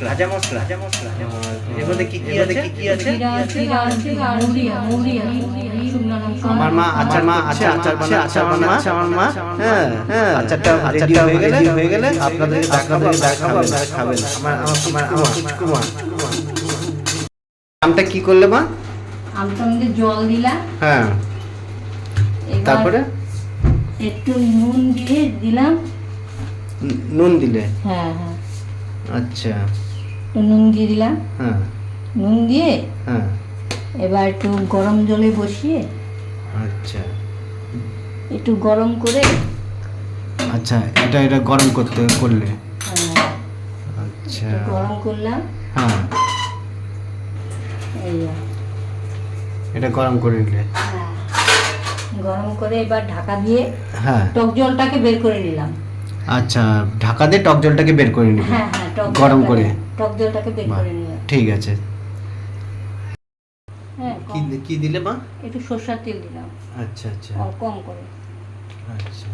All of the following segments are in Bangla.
ভাজা মশলা এর মধ্যে কি কি আছে? আমার মা আচার বানাচ্ছে আমার মা। হ্যাঁ আচারটা হয়ে গেলে আপনাদেরকে দেখাবো, আপনারা খাবেন। আমার কুচকুমা। আমটা কি করলে মা? আমটার মধ্যে জল দিলাম। হ্যাঁ, তারপরে একটু নুন দিয়ে দিলাম। নুন দিলে? হ্যাঁ। আচ্ছা, একটু নুন দিয়ে দিলাম। হ্যাঁ, নুন দিয়ে হ্যাঁ, এবার একটু গরম জলে বসিয়ে, আচ্ছা, একটু গরম করে। আচ্ছা, এটা গরম করলে? হ্যাঁ, আচ্ছা, গরম করলাম। হ্যাঁ, এই এটা গরম করে নিলে? হ্যাঁ, গরম করে এবার ঢাকা দিয়ে হ্যাঁ টক জলটাকে বের করে নিলাম। আচ্ছা, ঢাকা দিয়ে টক জলটাকে বের করে নিলে? হ্যাঁ, গরম করে টক জলটাকে বের করে নিলাম। ঠিক আছে। হ্যাঁ, কি দিলে মা? একটু সরষের তেল দিলাম। আচ্ছা, কম করে। আচ্ছা,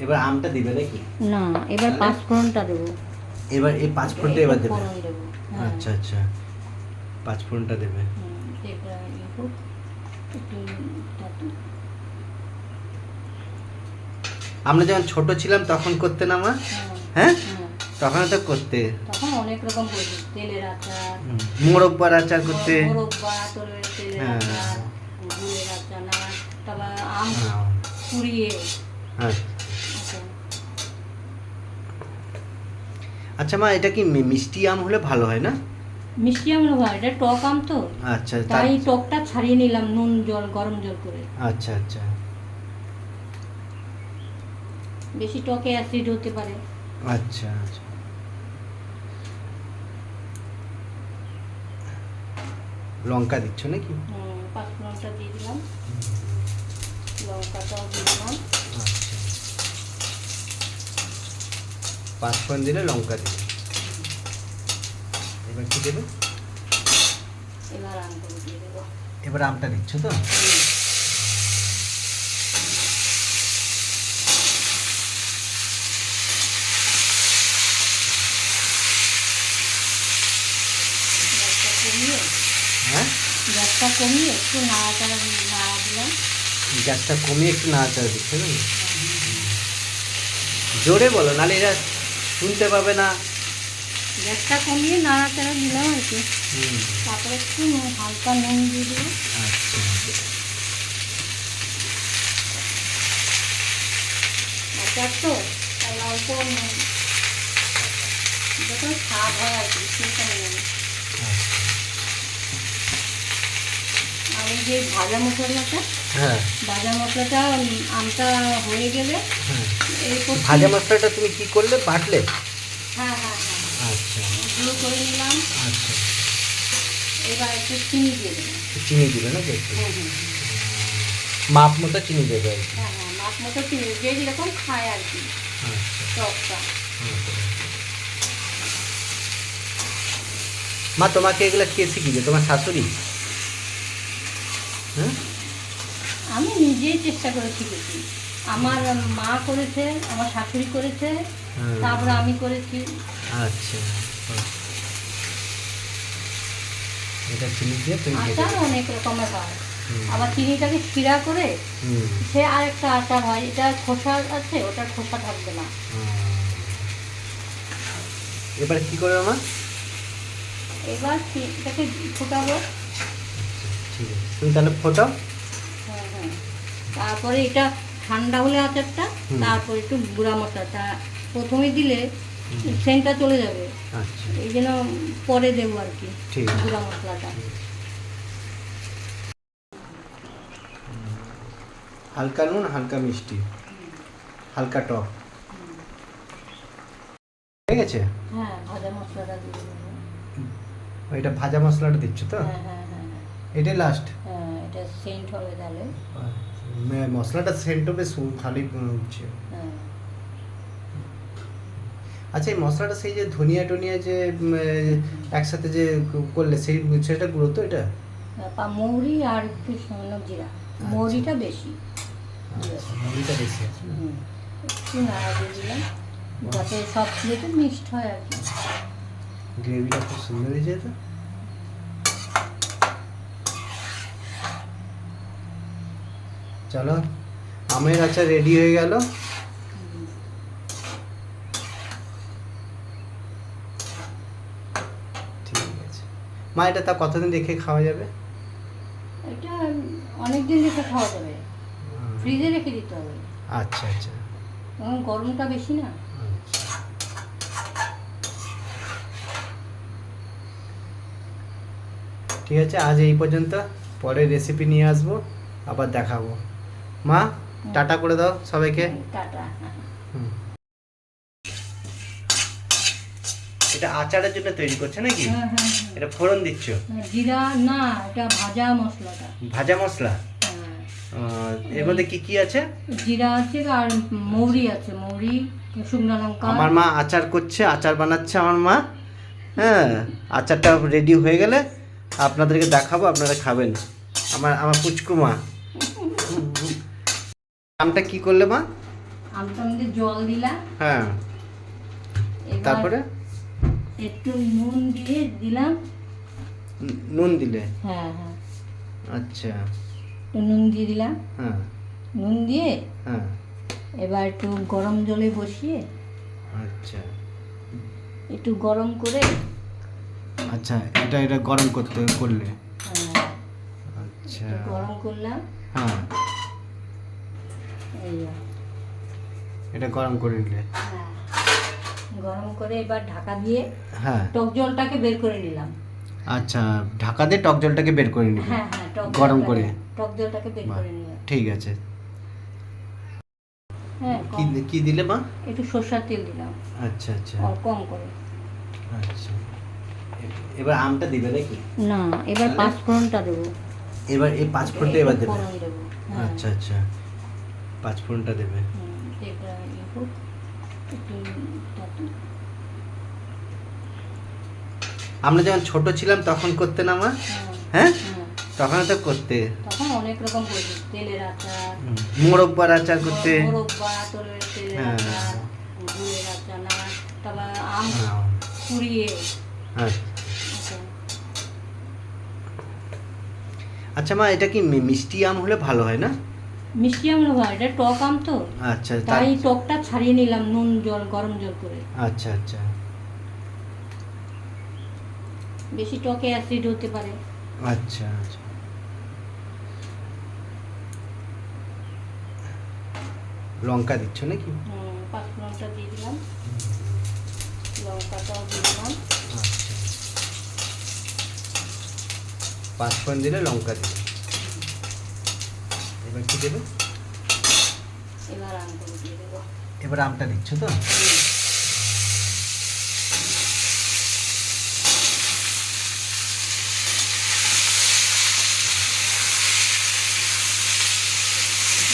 এবার আমটা দিবে নাকি? না, এবার পাঁচফোড়নটা দেবো। এবার এই পাঁচফোড়নটা এবার দেবে? দেবো। আচ্ছা, পাঁচফোড়নটা দেবে। আমরা যখন ছোট ছিলাম তখন করতে না মা? হ্যাঁ, তখন তো করতে। তখন অনেক রকম করতে, তেলের আচার, মোরব্বার আচার করতে। মোরব্বা, তেলের আচার, গুড়ের আচার, তারপর আম পুড়িয়ে। আচ্ছা মা, এটা কি মিষ্টি আম হলে ভালো হয় না? মিষ্টি আম হয়, এটা টক আম তো। আচ্ছা, তাই টকটা ছাড়িয়ে নিলাম নুন জল গরম জল করে। আচ্ছা, বেশি টকে অ্যাসিড হতে পারে। আচ্ছা, লঙ্কা দিচ্ছ নাকি? পাঁচফোড়নটা দিয়ে দিলাম, লঙ্কাটাও দিয়ে দিলাম। আচ্ছা, পাঁচফোড়ন দিলে লঙ্কা দিলে। এবার কি দেবে? এবার আমটা দিয়ে দেবো। এবার আমটা দিচ্ছ তো? হ্যাঁ, গ্যাসটা কমিয়ে একটু নাড়া দিলাম। গ্যাসটা কমিয়ে একটু নাড়াচাড়া দিচ্ছে না? জোরে বলো, নাহলে এরা শুনতে পাবে না। গ্যাসটা কমিয়ে নাড়াচাড়া দিলাম আর কি। তারপরে একটু হালকা নুন দিয়ে দেবো। আচ্ছা, আচার তো তাই অল্প নুন, যখন স্বাদ হয় আর কি সেটা নুন। আর এই যে ভাজা মশলাটা, ভাজা মশলাটা আমটা হয়ে গেলে ভাজা মশলাটা তুমি কি করলে? বাটলে? হ্যাঁ, আচ্ছা, গুঁড়ো করে নিলাম। আচ্ছা, এবার একটু চিনি দিয়ে দেবো। চিনি দিবে না? মাপ মতো চিনি দেবে? হ্যাঁ, মাপ মতো চিনি, যে যেরকম খায় আর কি টকটা। মা, তোমাকে এগুলো কে শিখিয়েছে? তোমার শাশুড়ি? হ্যাঁ, আমি নিজেই চেষ্টা করে শিখেছি। আমার মা করেছে, আমার শাশুড়ি করেছে, তারপরে আমি করেছি। আচ্ছা, এটা চিনি দিয়ে তুমি আচার অনেক রকমের হয়। আবার চিনিটাকে শিরা করে সে আরেকটা আচার হয়, এটা খোসা আছে, ওটার খোসা থাকবে না। এবারে কি করবে মা? এবার এটাকে ফোটাবো। ঠিক আছে, তুমি তাহলে ফোটাও। হ্যাঁ, তারপরে এটা ঠান্ডা হলে আচারটা, তারপর একটু গুঁড়া মশলাটা প্রথমে দিলে সেন্টটা চলে যাবে। আচ্ছা, এই জন্য পরে দেবো আর কি ঠিক আছে, গুঁড়া মশলাটা। হালকা নুন, হালকা মিষ্টি, হালকা টক হয়ে গেছে। হ্যাঁ, ভাজা মশলাটা দিয়ে দেবো। এটা ভাজা মশলাটা দিচ্ছ তো? হ্যাঁ, এটাই লাস্ট? হ্যাঁ, এটা সেন্ট হবে তাহলে। মশলাটা সেন্টও বেশ ভালোই হচ্ছে। হ্যাঁ। আচ্ছা, এই মশলাটা সেই যে ধনিয়া টনিয়া যে একসাথে যে করলে সেটা গুঁড়ো তো? এটা মৌরি আর একটু সামান্য জিরা, মৌরিটা বেশি। আচ্ছা, মুড়িটা বেশি আছে না? একটু নাড়া দিয়ে দিলাম যাতে সব প্লেটে মিক্সড হয় আর কি। গ্রেভিটা খুব সুন্দর হয়েছে তো। চলো, আমের আচার রেডি হয়ে গেল। ঠিক আছে মা, এটা তা কতদিন রেখে খাওয়া যাবে? এটা অনেক দিন রেখে খাওয়া যাবে, ফ্রিজে রেখে দিতে হবে, আচ্ছা আচ্ছা কারণ গরমটা বেশি না। আচ্ছা। ঠিক আছে, আজ এই পর্যন্ত, পরে রেসিপি নিয়ে আসবো, আবার দেখাবো। মা, টাটা করে দাও সবাইকে। টাটা। হুম। এটা আচারের জন্য তৈরি করছে নাকি? হ্যাঁ হ্যাঁ এটা ফোড়ন দিচ্ছ? জিরা না, এটা ভাজা মশলাটা। ভাজা মশলা? হ্যাঁ, এর মধ্যে কি কি আছে? জিরা আছে আর মৌরি আছে, মৌরি, শুকনো লঙ্কা। আমার মা আচার করছে, আচার বানাচ্ছে আমার মা। হ্যাঁ, আচারটা রেডি হয়ে গেলে আপনাদেরকে দেখাবো, আপনারা খাবেন। আমার পুচকু মা। আমটা কি করলে মা? আমটার মধ্যে জল দিলাম, হ্যাঁ, এবার তারপরে একটু নুন দিয়ে দিলাম। নুন দিলে? হ্যাঁ হ্যাঁ, আচ্ছা। একটু নুন দিয়ে দিলাম। হ্যাঁ নুন দিয়ে হ্যাঁ, এবার একটু গরম জলে বসিয়ে আচ্ছা একটু গরম করে, আচ্ছা, এটা গরম করলে? হ্যাঁ, আচ্ছা, একটু গরম করলাম। হ্যাঁ, এই যে, এটা গরম করে নিলে? হ্যাঁ, গরম করে এবার ঢাকা দিয়ে হ্যাঁ, টক জলটাকে বের করে নিলাম। আচ্ছা, ঢাকা দিয়ে টক জলটাকে বের করে নিবে? হ্যাঁ হ্যাঁ, গরম করে? টক জলটাকে বের বাহ, করে নিলাম। ঠিক আছে। হ্যাঁ, কি কি দিলে মা? একটু সরষের তেল দিলাম, আচ্ছা আচ্ছা কম করে। আচ্ছা, এবার আমটা দিবে নাকি? না, এবার তাহলে? 5 ফোড়নটা দেবো। এবার এই 5 ফোড়নটা এবার দেবে? ফোড়ন দেবো, হ্যাঁ। আচ্ছা আচ্ছা, 5 ফোড়নটা দেবে। এটা হোক একটু তাতে। আমরা যখন ছোট ছিলাম তখন করতে না মা? হ্যাঁ, হ্যাঁ, হ্যাঁ, তখন তো করতে। তখন অনেক রকম করেছি, তেলের আচার, মোরব্বার আচার করতে। মোরব্বা, তেলের হ্যাঁ। আচার, গুড়ের আচার, তারপর আম হ্যাঁ, কুড়িয়ে। আচ্ছা। আচ্ছা, আচ্ছা মা, এটা কি মিষ্টি আম হলে ভালো হয় না? মিষ্টি আম না ভাই, এটা টক আম তো, আচ্ছা, তাই টকটা ছাড়িয়ে নিলাম নুন জল, গরম জল করে। আচ্ছা আচ্ছা বেশি টকে অ্যাসিড হতে পারে। আচ্ছা আচ্ছা। লঙ্কা দিচ্ছ নাকি? 5 ফোড়নটা দিয়ে দিলাম, লঙ্কাটাও দিয়ে দিলাম। আচ্ছা, 5 ফোড়ন দিলে লঙ্কা দিলে। এবার কি দেবে? এবার আমগুলো দিয়ে দেবো। এবার আমটা দিচ্ছ তো?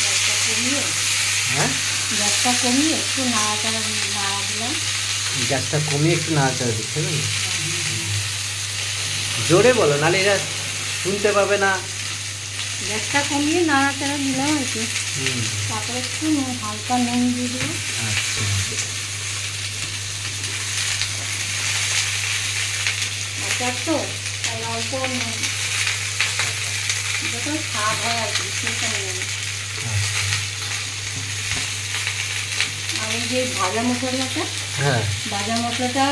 গ্যাসটা কমিয়ে, হ্যাঁ, গ্যাসটা কমিয়ে একটু নাড়া দিলাম। গ্যাসটা কমিয়ে একটু নাড়াচাড়া দিচ্ছে না? জোরে বলো, নাহলে এরা শুনতে পাবে না। গ্যাসটা কমিয়ে নাড়াচাড়া দিলাম আর কি। হুম, তারপরে একটু হালকা নুন দিয়ে দেবো। আচ্ছা, আচার তো, তাই অল্প নুন, যত স্বাদ হয় আর কি সেখানে নুন। আর এই যে ভাজা মশলাটা, হ্যাঁ ভাজা মশলাটা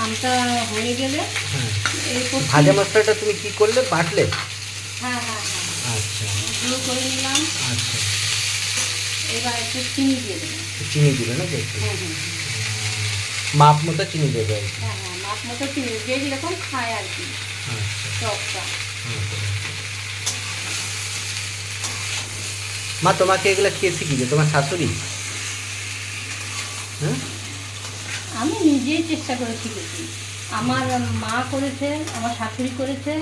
আমটা হয়ে গেলে হ্যাঁ। এরপর ভাজা মশলাটা তুমি কি করলে, বাটলে? হ্যাঁ হ্যাঁ হ্যাঁ, আচ্ছা গুঁড়ো করে নিলাম। আচ্ছা, এবার একটু চিনি দিয়ে দেবো। চিনি দিলে নাকি একটু? হ্যাঁ হ্যাঁ মাপ মতো চিনি দেবে আর কি? হ্যাঁ হ্যাঁ, মাপ মতো চিনি, যে যেরকম খায় আর কি আচ্ছা, টকটা। মা তোমাকে এগুলো কে শিখিয়েছে, তোমার শাশুড়ি? হ্যাঁ, আমি নিজেই চেষ্টা করে শিখেছি। আমার মা করেছে, আমার শাশুড়ি করেছে,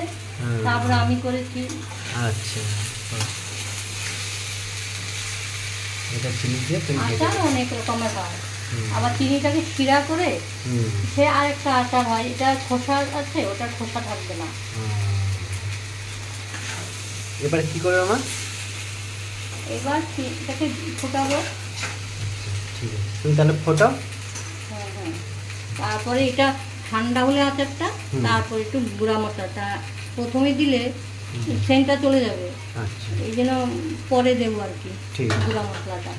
হুম। তারপরে আমি করেছি। আচ্ছা, এটা চিনি দিয়ে তুমি দিয়ে আচার দেবে। অনেক রকমের হয়, হুম। আবার চিনিটাকে শিরা করে হুম, সে আরেকটা আচার হয়, এটা খোসা আছে, ওটার খোসা থাকবে না। এবারে কি করবে মা? এবার এটাকে ফোটাবো। ঠিক আছে, তুমি তাহলে ফোটাও। হ্যাঁ হ্যাঁ, তারপরে এটা ঠান্ডা হলে আচারটা, তারপরে একটু গুঁড়া মশলাটা প্রথমে দিলে সেন্টটা চলে যাবে, আচ্ছা এই জন্য পরে দেবো আর কি ঠিক আছে। গুঁড়া মশলাটা।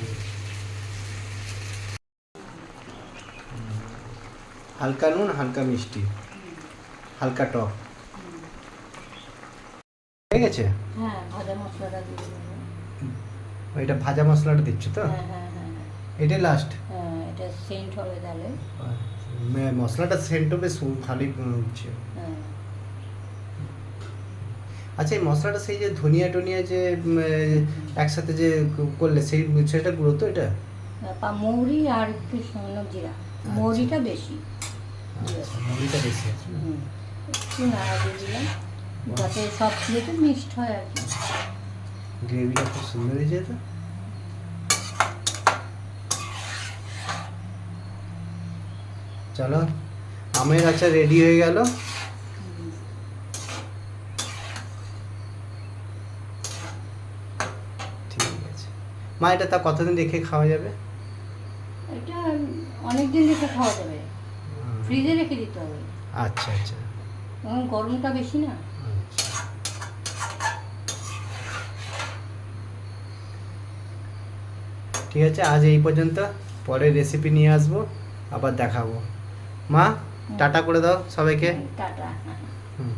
হালকা নুন, হালকা মিষ্টি, হালকা টক, হয়ে গেছে। হ্যাঁ, ভাজা মশলাটা দিয়ে দেবো। এটা ভাজা মশলাটা দিচ্ছ তো? হ্যাঁ হ্যাঁ হ্যাঁ এটাই লাস্ট। হ্যাঁ, এটা সেন্ট হবে তাহলে। মশলাটা সেন্টও বেশ ভালোই হচ্ছে। হ্যাঁ, আচ্ছা, এই মশলাটা সেই যে ধনিয়া টনিয়া যে একসাথে যে করলে সেই সেটা গুঁড়ো তো এটা? মৌরি আর একটু সামান্য জিরা, মৌরিটা বেশি। আচ্ছা, মৌরিটা বেশি আছে। একটু নাড়া দিয়ে দিলাম যাতে সব দিয়েতে মিক্সড হয় আর কি। গ্রেভিটা খুব সুন্দর হয়েছে তো। চলো, আমের আচার রেডি হয়ে গেল। ঠিক আছে মা, এটা তা কতদিন রেখে খাওয়া যাবে? এটা অনেক দিন রেখে খাওয়া যাবে, ফ্রিজে রেখে দিতে হবে, আচ্ছা আচ্ছা এখন গরমটা বেশি না। আচ্ছা। ঠিক আছে, আজ এই পর্যন্ত, পরে রেসিপি নিয়ে আসবো, আবার দেখাবো। মা টাটা করে দাও সবাইকে। টাটা। হুম।